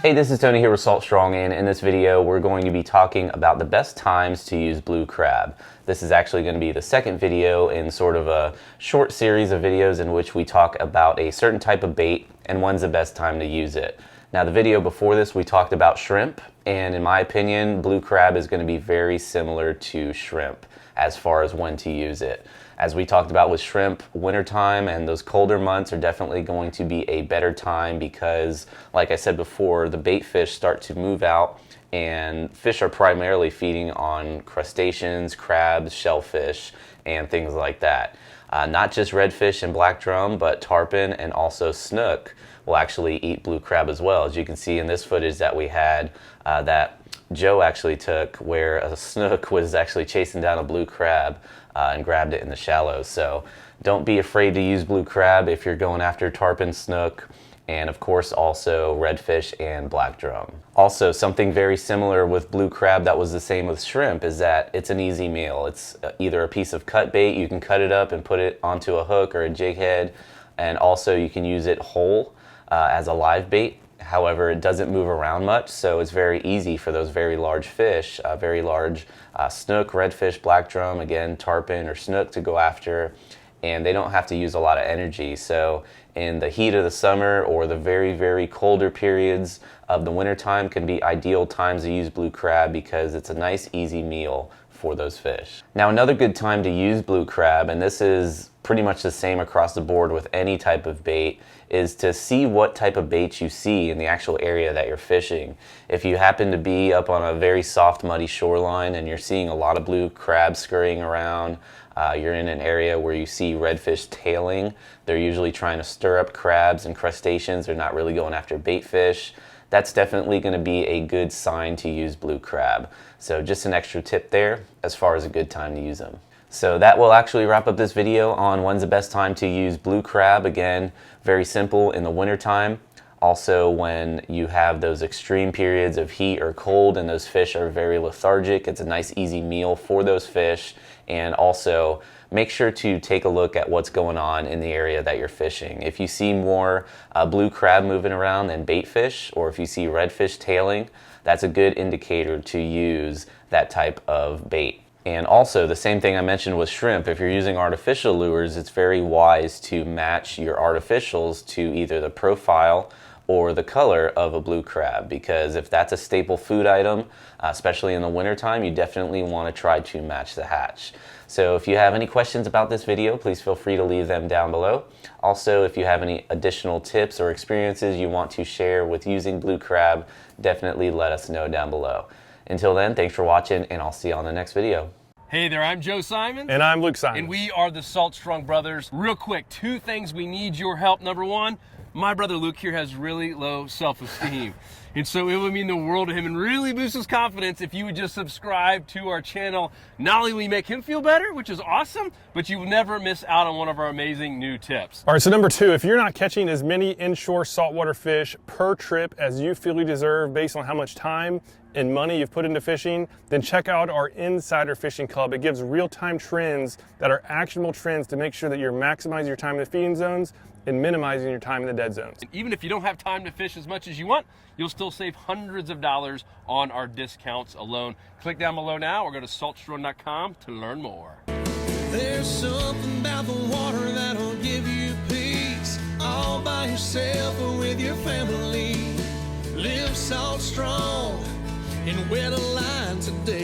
Hey, this is Tony here with Salt Strong, and in this video we're going to be talking about the best times to use blue crab. This is actually going to be the second video in sort of a short series of videos in which we talk about a certain type of bait and when's the best time to use it. Now, the video before this we talked about shrimp, and in my opinion blue crab is going to be very similar to shrimp as far as when to use it. As we talked about with shrimp, wintertime and those colder months are definitely going to be a better time because, like I said before, the bait fish start to move out and fish are primarily feeding on crustaceans, crabs, shellfish, and things like that. Not just redfish and black drum, but tarpon and also snook will actually eat blue crab as well. As you can see in this footage that we had, that Joe actually took, where a snook was actually chasing down a blue crab and grabbed it in the shallows. So don't be afraid to use blue crab if you're going after tarpon, snook, and of course also redfish and black drum. Also, something very similar with blue crab that was the same with shrimp is that it's an easy meal. It's either a piece of cut bait, you can cut it up and put it onto a hook or a jig head, and also you can use it whole as a live bait. However, it doesn't move around much, so it's very easy for those very large fish, very large snook, redfish, black drum, again, tarpon or snook to go after, and they don't have to use a lot of energy. So in the heat of the summer or the very, very colder periods of the wintertime can be ideal times to use blue crab because it's a nice, easy meal for those fish. Now, another good time to use blue crab, and this is pretty much the same across the board with any type of bait, is to see what type of bait you see in the actual area that you're fishing. If you happen to be up on a very soft, muddy shoreline and you're seeing a lot of blue crab scurrying around, you're in an area where you see redfish tailing, they're usually trying to stir up crabs and crustaceans, they're not really going after bait fish, that's definitely going to be a good sign to use blue crab. So just an extra tip there as far as a good time to use them. So that will actually wrap up this video on when's the best time to use blue crab. Again, very simple in the wintertime. Also, when you have those extreme periods of heat or cold and those fish are very lethargic, it's a nice easy meal for those fish. And also, make sure to take a look at what's going on in the area that you're fishing. If you see more blue crab moving around than bait fish, or if you see redfish tailing, that's a good indicator to use that type of bait. And also, the same thing I mentioned with shrimp, if you're using artificial lures, it's very wise to match your artificials to either the profile or the color of a blue crab, because if that's a staple food item, especially in the wintertime, you definitely want to try to match the hatch. So if you have any questions about this video, please feel free to leave them down below. Also, if you have any additional tips or experiences you want to share with using blue crab, definitely let us know down below. Until then, thanks for watching, and I'll see you on the next video. Hey there, I'm Joe Simon. And I'm Luke Simon. And we are the Salt Strong Brothers. Real quick, two things we need your help. Number one, my brother Luke here has really low self-esteem. And so it would mean the world to him and really boost his confidence if you would just subscribe to our channel. Not only will we make him feel better, which is awesome, but you will never miss out on one of our amazing new tips. All right, so number two, if you're not catching as many inshore saltwater fish per trip as you feel you deserve based on how much time and money you've put into fishing, then check out our Insider Fishing Club. It gives real-time trends that are actionable trends to make sure that you're maximizing your time in the feeding zones and minimizing your time in the dead zones. Even if you don't have time to fish as much as you want, you'll still save hundreds of dollars on our discounts alone. Click down below now or go to saltstrong.com to learn more. There's something about the water that'll give you peace, all by yourself or with your family. Live salt strong and wear the line today.